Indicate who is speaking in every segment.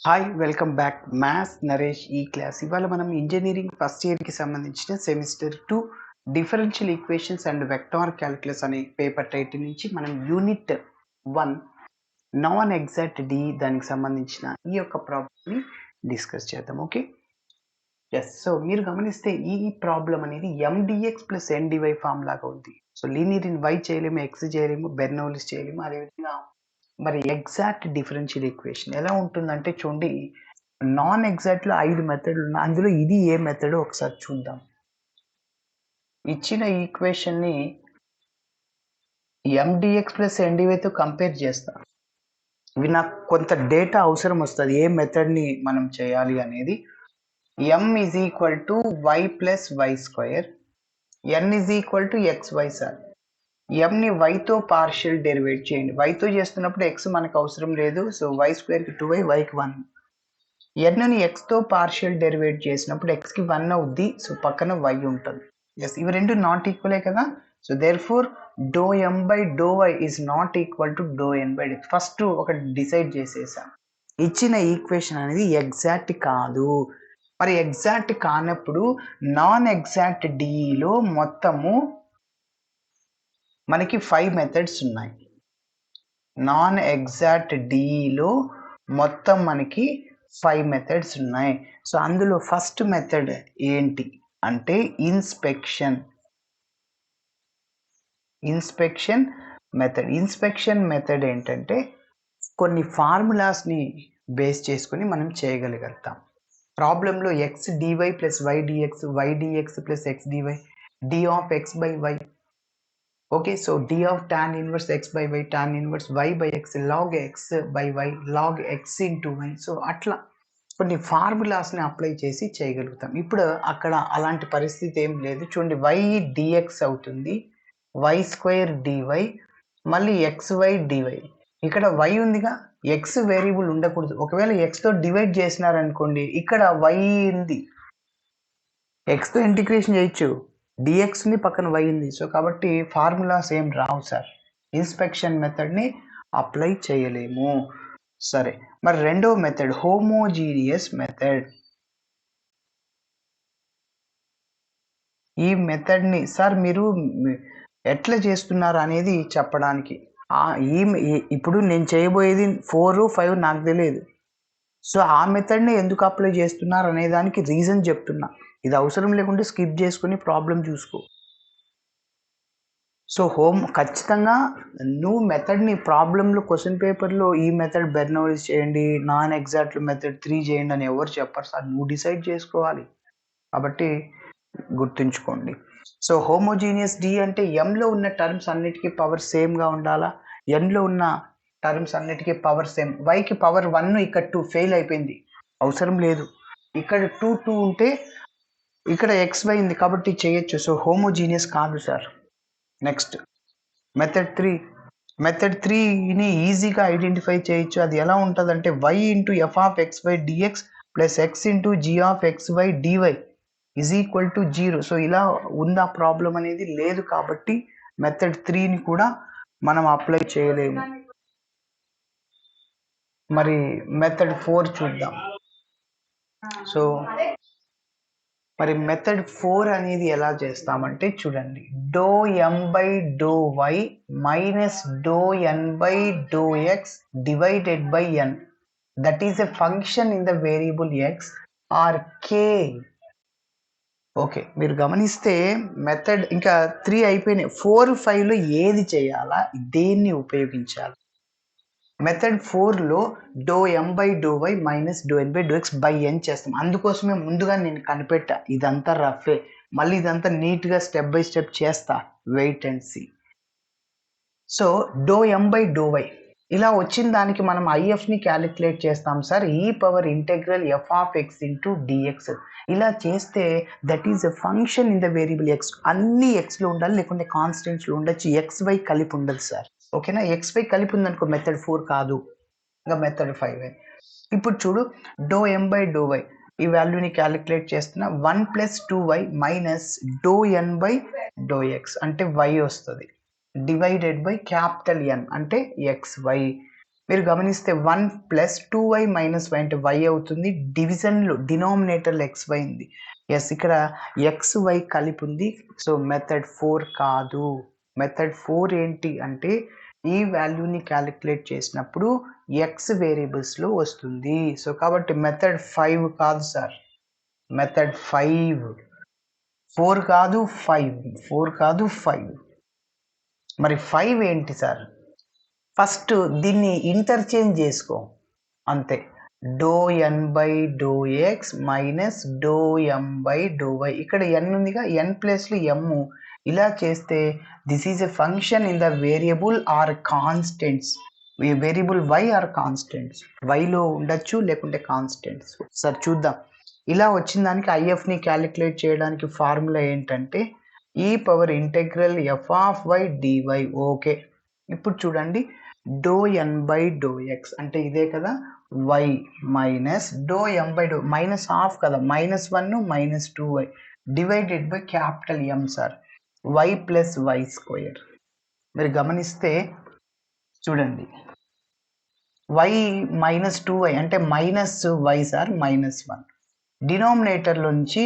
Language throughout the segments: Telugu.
Speaker 1: Hi welcome back maths Naresh ఈ క్లాస్ ఇవాళ మనం ఇంజనీరింగ్ ఫస్ట్ ఇయర్కి సంబంధించిన semester 2 differential equations and vector calculus అనే పేపర్ టైటిల్ నుంచి మనం యూనిట్ 1 నాన్ ఎగ్జాక్ట్ డి దానికి సంబంధించిన ఈ యొక్క ప్రాబ్లమ్ని డిస్కస్ చేద్దాం. Okay, yes. సో మీరు గమనిస్తే ఈ ప్రాబ్లం అనేది ఎండిఎక్స్ ప్లస్ ఎన్డివై ఫామ్ లాగా ఉంది. సో లీనియర్ ఇన్ వై చేయలేము, ఎక్స్ చేయలేము, బెర్నౌలిస్ చేయలేము. అదేవిధంగా మరి ఎగ్జాక్ట్ డిఫరెన్షియల్ ఈక్వేషన్ ఎలా ఉంటుందంటే చూడండి, నాన్ ఎగ్జాక్ట్లో 5 మెథడ్లు ఉన్నాయి. అందులో ఇది ఏ మెథడ్ ఒకసారి చూద్దాం. ఇచ్చిన ఈక్వేషన్ని ఎండిఎక్స్ ప్లస్ ఎన్డివైతో కంపేర్ చేస్తాం. ఇవి నాకు కొంత డేటా అవసరం వస్తుంది ఏ మెథడ్ని మనం చేయాలి అనేది. M is equal to Y plus why square, N is equal to X Y sir. ఎంని వైతో పార్షియల్ డెరివేట్ చేయండి. వైతో చేస్తున్నప్పుడు ఎక్స్ మనకు అవసరం లేదు, సో వై స్క్వేర్కి 2y, వైకి 1. ఎన్ని ఎక్స్తో పార్షియల్ డెరివేట్ చేసినప్పుడు ఎక్స్కి 1 అవుద్ది, సో పక్కన వై ఉంటుంది. ఎస్, ఇవి రెండు నాట్ ఈక్వలే కదా. So therefore do M by do y is not equal to do N by d. First ఒకటి డిసైడ్ చేసేసాం, ఇచ్చిన ఈక్వేషన్ అనేది ఎగ్జాక్ట్ కాదు. మరి ఎగ్జాక్ట్ కానప్పుడు నాన్ ఎగ్జాక్ట్ డిలో మొత్తము మనకి 5 మెథడ్స్ ఉన్నాయి. నాన్ ఎగ్జాక్ట్ డిలో మొత్తం మనకి 5 మెథడ్స్ ఉన్నాయి. సో అందులో ఫస్ట్ మెథడ్ ఏంటి అంటే ఇన్స్పెక్షన్ మెథడ్. ఇన్స్పెక్షన్ మెథడ్ ఏంటంటే కొన్ని ఫార్ములాస్ని బేస్ చేసుకొని మనం చేయగలుగుతాం. ప్రాబ్లంలో x d y plus y d x, y d x plus x d y, d of x by y. Okay, so d of tan inverse x by y, tan inverse y by x, log x by y, log x into y. So అట్లా కొన్ని ఫార్ములాస్ని అప్లై చేసి చేయగలుగుతాం. ఇప్పుడు అక్కడ అలాంటి పరిస్థితి ఏం లేదు. చూడండి, y dx అవుతుంది, y స్క్వేర్ dy, మళ్ళీ xy dy. ఇక్కడ y ఉందిగా, x వేరియబుల్ ఉండకూడదు. ఒకవేళ xతో డివైడ్ చేసినారనుకోండి, ఇక్కడ y ఉంది, xతో ఇంటిగ్రేషన్ చేయొచ్చు, dx ఉంది, పక్కన y ఉంది. సో కాబట్టి ఫార్ములాస్ ఏం రావు సార్, ఇన్స్పెక్షన్ మెథడ్ని అప్లై చేయలేము. సరే, మరి రెండవ మెథడ్ హోమోజీనియస్ మెథడ్. ఈ మెథడ్ని సార్ మీరు ఎట్లా చేస్తున్నారు అనేది చెప్పడానికి, ఇప్పుడు నేను చేయబోయేది 4, 5 నాకు తెలియదు. సో ఆ మెథడ్ని ఎందుకు అప్లై చేస్తున్నారు అనే దానికి రీజన్ చెప్తున్నా. ఇది అవసరం లేకుంటే స్కిప్ చేసుకుని ప్రాబ్లం చూసుకో. సో ఖచ్చితంగా నువ్వు మెథడ్ని ప్రాబ్లంలో క్వశ్చన్ పేపర్లో ఈ మెథడ్ బెర్నౌలిస్ చేయండి, నాన్ ఎగ్జాక్ట్ మెథడ్ 3 చేయండి అని ఎవరు చెప్పరు సార్, నువ్వు డిసైడ్ చేసుకోవాలి. కాబట్టి గుర్తుంచుకోండి. సో హోమోజీనియస్ డి అంటే ఎంలో ఉన్న టర్మ్స్ అన్నిటికీ పవర్ సేమ్గా ఉండాలా, ఎన్లో ఉన్న టర్మ్స్ అన్నిటికీ పవర్ సేమ్. వైకి పవర్ 1, ఇక్కడ 2 ఫెయిల్ అయిపోయింది, అవసరం లేదు. ఇక్కడ 2 ఉంటే ఇక్కడ xy ఉంది కాబట్టి చేయొచ్చు. సో హోమోజీనియస్ కాదు సార్. నెక్స్ట్ మెథడ్ 3ని ఈజీగా ఐడెంటిఫై చేయొచ్చు. అది ఎలా ఉంటుంది అంటే y into f of x y d x plus x into g of x y d y is equal to 0. So ఇలా ఉందా ప్రాబ్లం అనేది లేదు, కాబట్టి మెథడ్ 3ని కూడా మనం అప్లై చేయలేము. మరి మెథడ్ 4 చూద్దాం. సో మరి మెథడ్ 4 అనేది ఎలా చేస్తామంటే చూడండి, do M by do why minus do N by do x divided by N, that is a function in the variable x or K. Okay, మీరు గమనిస్తే మెథడ్ ఇంకా 3 అయిపోయినాయి. 4, 5లో ఏది చేయాలా, దేన్ని ఉపయోగించాలి? మెథడ్ 4లో do M by do why minus do N by do X by N చేస్తాం. అందుకోసమే ముందుగా నేను కనిపెట్టా, ఇదంతా రఫే, మళ్ళీ ఇదంతా నీట్గా స్టెప్ బై స్టెప్ చేస్తా, wait and see. So do M by do y ఇలా వచ్చిన దానికి మనం ఐఎఫ్ని క్యాలిక్యులేట్ చేస్తాం సార్, ఈ power integral f of x into d x. ఇలా చేస్తే that is a function in the variable x. అన్ని ఎక్స్లో ఉండాలి, లేకుంటే కాన్స్టెంట్స్లో ఉండొచ్చు, ఎక్స్వై కలిపి ఉండదు సార్. ఓకేనా, ఎక్స్వై కలిపి ఉందనుకో మెథడ్ 4 కాదు, ఇంకా మెథడ్ 5. ఇప్పుడు చూడు, do M by do y ఈ వాల్యూని క్యాలిక్యులేట్ చేస్తున్నా, 1 plus 2y minus do N by do x అంటే y వస్తుంది, డివైడెడ్ బై క్యాపిటల్ ఎన్ అంటే xy. మీరు గమనిస్తే 1 ప్లస్ 2y మైనస్ y అంటే y అవుతుంది. డివిజన్లో డినామినేటర్లో xy ఉంది. ఎస్, ఇక్కడ xy కలిపి ఉంది. సో మెథడ్ 4 కాదు. మెథడ్ 4 ఏంటి అంటే ఈ వాల్యూని క్యాలిక్యులేట్ చేసినప్పుడు x వేరియబుల్స్లో వస్తుంది. సో కాబట్టి మెథడ్ 5 కాదు సార్, మెథడ్ 5. 4 కాదు 5, 4 కాదు 5. మరి 5 ఏంటి సార్? ఫస్ట్ దీన్ని ఇంటర్చేంజ్ చేసుకో అంతే. Doe N by do x minus do M by do y. ఇక్కడ ఎన్ ఉందిగా, ఎన్ ప్లేస్లో ఎమ్. ఇలా చేస్తే this is a function in the variable or constants. Variable y or constants. వైలో ఉండొచ్చు లేకుంటే కాన్స్టెంట్స్. సార్ చూద్దాం. ఇలా వచ్చిన దానికి ఐఎఫ్ని క్యాలిక్యులేట్ చేయడానికి ఫార్ములా ఏంటంటే ఈ power integral f of y d y. Okay, ఇప్పుడు చూడండి, do N by do x అంటే ఇదే కదా, y minus do M by do minus half కదా, -1 minus 2y divided by capital M sir, y plus why square. మీరు గమనిస్తే చూడండి, వై మైనస్ 2y అంటే మైనస్ వై సార్, -1. డినామినేటర్లోంచి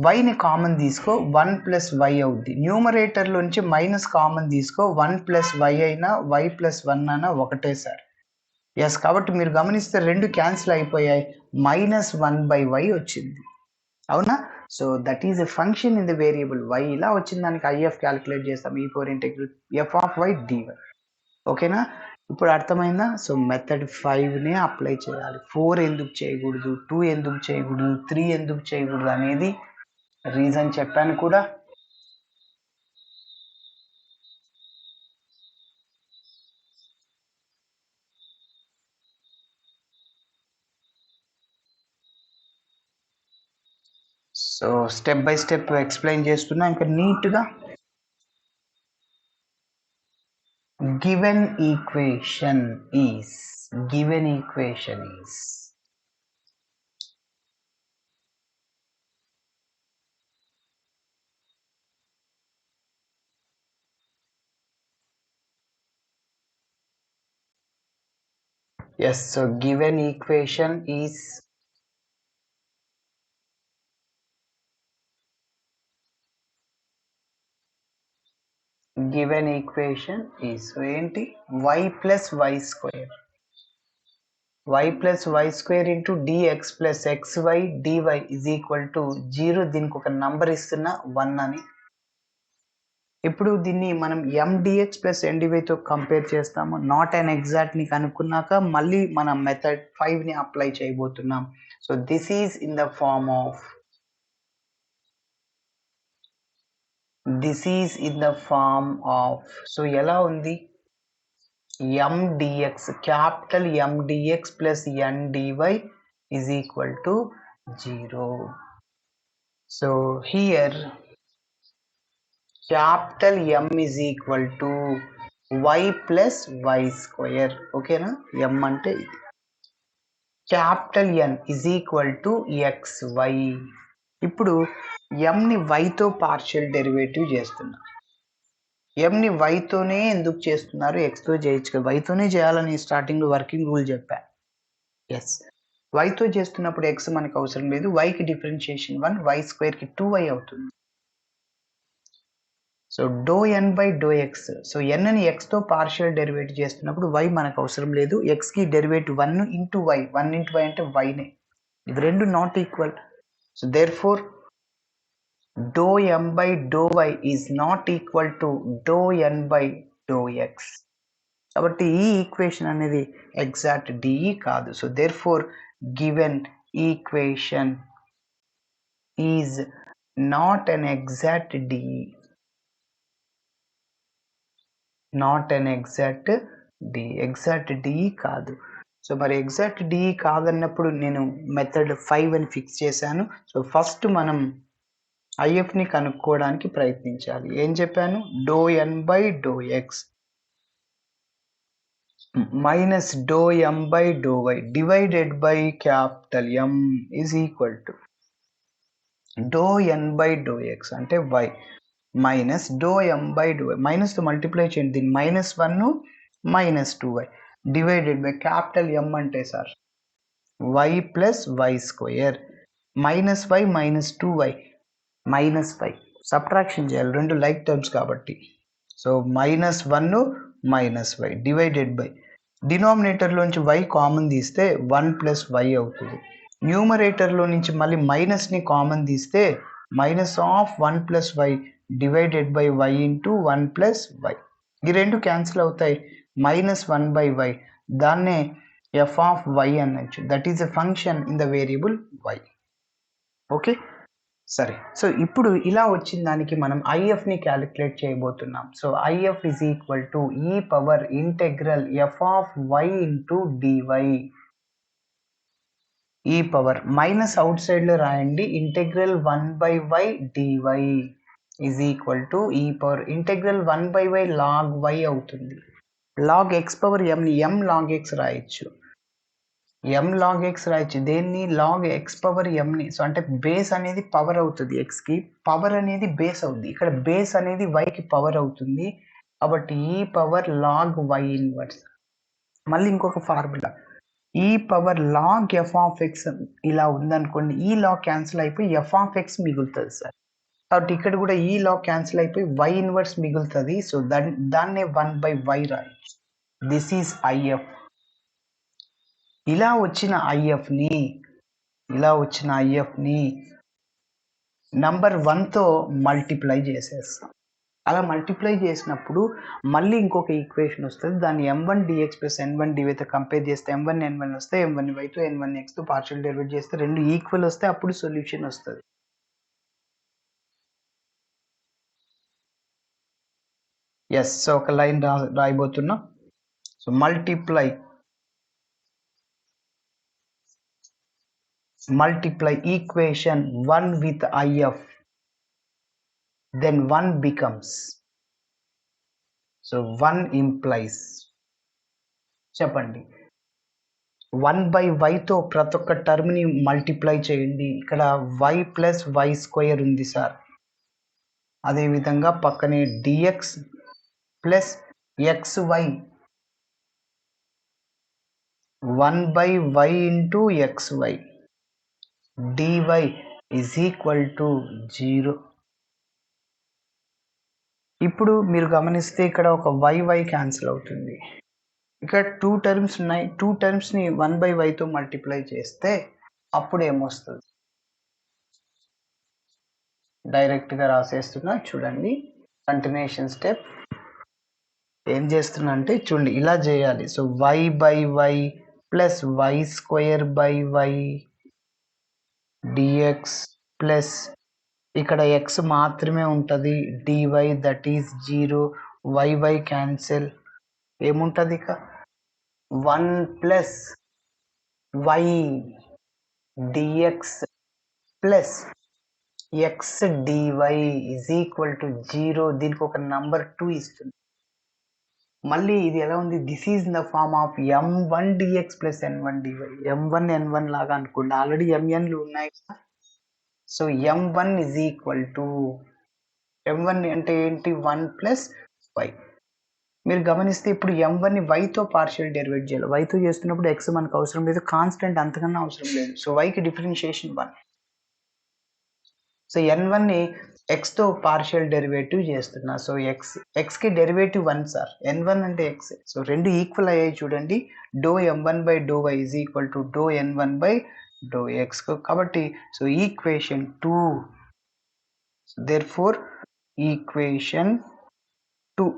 Speaker 1: వైని కామన్ తీసుకో, 1 ప్లస్ వై అవుద్ది. న్యూమరేటర్లోంచి మైనస్ కామన్ తీసుకో, 1 ప్లస్ వై అయినా వై ప్లస్ 1 అయినా ఒకటే సార్. ఎస్, కాబట్టి మీరు గమనిస్తే రెండు క్యాన్సిల్ అయిపోయాయి, -1/y వచ్చింది. అవునా? So that is a function in the variable y. ఇలా వచ్చిన దానికి ఐఎఫ్ క్యాలిక్యులేట్ చేస్తాం, ఈ power integral f of y d y. ఓకేనా? ఇప్పుడు అర్థమైందా? సో మెథడ్ 5నే అప్లై చేయాలి. 4 ఎందుకు చేయకూడదు, 2 ఎందుకు చేయకూడదు, 3 ఎందుకు చేయకూడదు అనేది రీజన్ చెప్పాను కూడా. So step by step explain చేస్తున్నా ఇంకా నీట్గా. Given equation is yes, so given equation is so ఏంటి, y plus y square into dx plus xy dy is equal to 0. దీనికి ఒక నంబర్ ఇస్తున్నా 1 అని. ఇప్పుడు దీన్ని మనం mdx ప్లస్ ndyతో కంపేర్ చేస్తాము. నాట్ అండ్ ఎగ్జాక్ట్ని కనుక్కున్నాక మళ్ళీ మనం మెథడ్ 5ని అప్లై చేయబోతున్నాం. So this is in the form of so ఎలా ఉంది, mdx, capital mdx plus ndy is equal to 0. So here capital M is equal to y plus y square. ఓకేనా? M అంటే capital N is equal to xy. ఇప్పుడు Mని yతో పార్షియల్ డెరివేటివ్ చేస్తున్నా. Mని yతోనే ఎందుకు చేస్తున్నారు, xతో చేయొచ్చు కదా. yతోనే చేయాలని స్టార్టింగ్లో వర్కింగ్ రూల్ చెప్పా. ఎస్, yతో చేస్తున్నప్పుడు x మనకు అవసరం లేదు. yకి డిఫరెన్షియేషన్ 1, y స్క్వేర్కి 2y అవుతుంది. So doe N by do x. So ఎన్ని ఎక్స్తో పార్షియల్ డెరివేటివ్ చేస్తున్నప్పుడు వై మనకు అవసరం లేదు. ఎక్స్కి derivative 1 into y, 1 into y అంటే వైనే. ఇవి రెండు not equal. So therefore do M by do y is not equal to do N by do x. కాబట్టి ఈ ఈక్వేషన్ అనేది ఎగ్జాక్ట్ డిఈ కాదు. So therefore given equation is not an exact DE, not an exact DE కాదు. సో మరి ఎగ్జాక్ట్ డిఈ కాదన్నప్పుడు నేను మెథడ్ 5 అని ఫిక్స్ చేశాను. సో ఫస్ట్ మనం ఐఎఫ్ని కనుక్కోవడానికి ప్రయత్నించాలి. ఏం చెప్పాను, doe N by do x minus do M by do y divided by capital M is equal to do N by do x అంటే y minus do M by do y. మైనస్తో మల్టిప్లై చేయండి, దీన్ని -1 -2y divided by capital M అంటే sir y plus why square minus y minus 2y minus 5 subtraction చేయాలి, రెండు లైక్ టర్మ్స్ కాబట్టి. So -1 minus y divided by డినామినేటర్లోంచి y common తీస్తే 1 ప్లస్ వై అవుతుంది. న్యూమరేటర్లో నుంచి మళ్ళీ మైనస్ని కామన్ తీస్తే -1 plus y divided by y into 1 plus y. ఈ రెండు క్యాన్సిల్ అవుతాయి, -1/y, దాన్నే f ఆఫ్ y అనొచ్చు. That is a function in the variable y. Okay సరే, సో ఇప్పుడు ఇలా వచ్చిన దానికి మనం ఐఎఫ్ని క్యాలిక్యులేట్ చేయబోతున్నాం. So IF is equal to e power integral f of y into dy. E power minus అవుట్ సైడ్లో రాయండి, integral 1/y dy is equal to e power integral 1/y log y అవుతుంది. లాగ్ ఎక్స్ పవర్ ఎంని m లాగ్ ఎక్స్ రాయొచ్చు, m లాగ్ ఎక్స్ రాయొచ్చు. దేన్ని? లాగ్ ఎక్స్ పవర్ ఎంని. సో అంటే బేస్ అనేది పవర్ అవుతుంది ఎక్స్కి, పవర్ అనేది బేస్ అవుతుంది. ఇక్కడ బేస్ అనేది వైకి పవర్ అవుతుంది, కాబట్టి ఈ పవర్ లాగ్ వై ఇన్వర్స్. మళ్ళీ ఇంకొక ఫార్ములా, ఈ power log f of x ఇలా ఉందనుకోండి, ఈ లాగ్ క్యాన్సిల్ అయిపోయి ఎఫ్ ఆఫ్ ఎక్స్ మిగులుతుంది సార్. కాబట్టి ఇక్కడ కూడా ఈ లాగ్ క్యాన్సిల్ అయిపోయి వై ఇన్వర్స్ మిగులుతుంది. సో దాన్నే 1/y రాయొచ్చు. This is IF. ఇలా వచ్చిన ఐఎఫ్ని నంబర్ 1తో మల్టిప్లై చేసేస్తాం. అలా మల్టిప్లై చేసినప్పుడు మళ్ళీ ఇంకొక ఈక్వేషన్ వస్తుంది, దాన్ని m1 dx plus n1 dyతో compare చేస్తే m1 n1 వస్తే m1 y2 n1 x2 partial డెరివేట్ చేస్తే రెండు ఈక్వల్ వస్తే అప్పుడు సొల్యూషన్ వస్తుంది. ఎస్, సో ఒక లైన్ రాయబోతున్నా. So multiply equation 1 with IF, then 1 becomes, so 1 implies, చెప్పండి 1/y తో ప్రతి ఒక్క టర్మ్ని మల్టిప్లై చేయండి. ఇక్కడ y ప్లస్ వై స్క్వేర్ ఉంది సార్, అదేవిధంగా పక్కనే dx plus xy 1/y into xy dy is equal to 0. ఇప్పుడు మీరు గమనిస్తే ఇక్కడ ఒక y క్యాన్సిల్ అవుతుంది. ఇక్కడ 2 టర్మ్స్ ఉన్నాయి, 2 టర్మ్స్ని 1/yతో మల్టిప్లై చేస్తే అప్పుడు ఏమొస్తుంది? డైరెక్ట్గా రాసేస్తున్నా చూడండి. కంటిన్యూషన్ స్టెప్ ఏం చేస్తున్నా అంటే చూడండి, ఇలా చేయాలి. So y/y plus why square by y dx plus ఇక్కడ x మాత్రమే ఉంటుంది dy, that is 0, y cancel, ఏముంటుంది ఇక 1 plus y dx plus x dy is equal to 0. దీనికి ఒక నంబర్ 2 ఇస్తుంది. మళ్ళీ ఇది ఎలా ఉంది? This is in the form of m1 dx plus n1 dy. m1 n1 లాగా అనుకోండి, ఆల్రెడీ mnలు ఉన్నాయి. So m1 is equal to m1 అంటే ఏంటి? 1 ప్లస్ y. మీరు గమనిస్తే ఇప్పుడు m1ని yతో పార్షియల్ డెరివేట్ చేయాలి. yతో చేస్తున్నప్పుడు x మనకు అవసరం లేదు, కాన్స్టెంట్ అంతకన్నా అవసరం లేదు. సో yకి డిఫరెన్షియేషన్ 1. సో n1ని xతో పార్షియల్ డెరివేటివ్ చేస్తున్నా. సో xకి డెరివేటివ్ 1 సార్, n1 అంటే x. సో రెండు ఈక్వల్ అయ్యాయి చూడండి. Doe m1/y is equal to doe n1/x. కాబట్టి so equation 2, therefore equation 2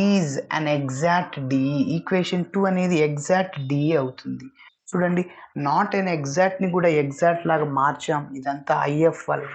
Speaker 1: is an exact DE. Equation 2 అనేది ఎగ్జాక్ట్ డిఈ అవుతుంది. చూడండి, నాట్ అన్ ఎగ్జాక్ట్ని కూడా ఎగ్జాక్ట్ లాగా మార్చాం. ఇదంతా ఐఎఫ్ వల్ల.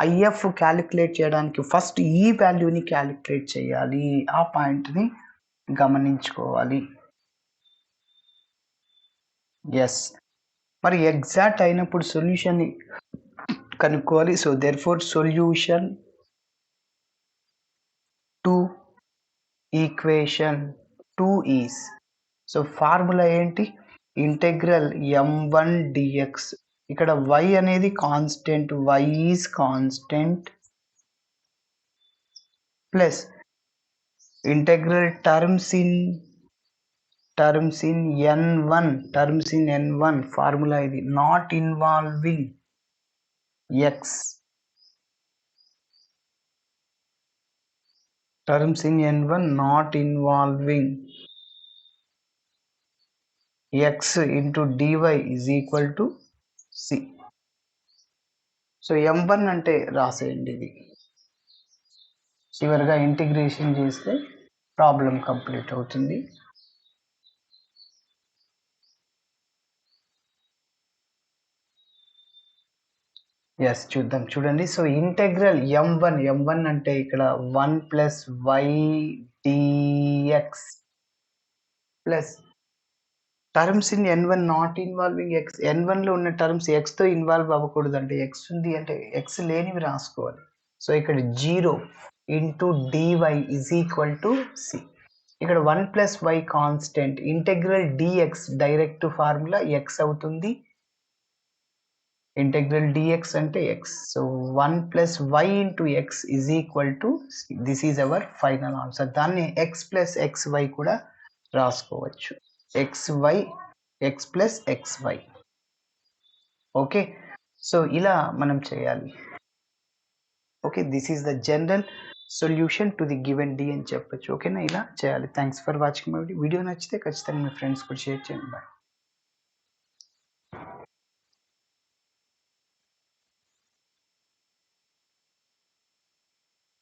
Speaker 1: ఐఎఫ్ క్యాలిక్యులేట్ చేయడానికి ఫస్ట్ ఈ వాల్యూని క్యాలిక్యులేట్ చేయాలి, ఆ పాయింట్ని గమనించుకోవాలి. ఎస్, మరి ఎగ్జాక్ట్ అయినప్పుడు సొల్యూషన్ని కనుక్కోవాలి. So therefore solution to equation 2 is, so formula ఏంటి? ఇంటెగ్రల్ m1 dx ఇక్కడ y అనేది constant, y is constant plus integral terms in n1 formula ఇది, not involving x, terms in n1 not involving x into dy is equal to c. So m1 అంటే రాసేయండి, ఇది చివరిగా ఇంటిగ్రేషన్ చేస్తే ప్రాబ్లం కంప్లీట్ అవుతుంది. ఎస్ చూద్దాం, చూడండి. సో ఇంటెగ్రల్ m1 అంటే ఇక్కడ 1 plus y dx plus terms in n1 not involving x. n1 లో ఉన్న టర్మ్స్ x తో ఇన్వాల్వ్ అవ్వకూడదు, అంటే x ఉంది అంటే x లేనివి రాసుకోవాలి. సో ఇక్కడ 0 into dy is equal to c. ఇక్కడ 1 plus y constant, integral dx direct formula x అవుతుంది, ఇంటెగ్రల్ dx అంటే x. So 1 plus y into x is equal to c. This is our final answer. దాన్ని x ప్లస్ xy కూడా రాసుకోవచ్చు, xy x plus xy. Okay, so ఇలా మనం చేయాలి. Okay, this is the general solution to the given d అని చెప్పొచ్చు. ఓకేనా, ఇలా చేయాలి. Thanks for watching my video. Video నచ్చితే ఖచ్చితంగా మీ ఫ్రెండ్స్ కూడా షేర్ చేయండి. బాయ్.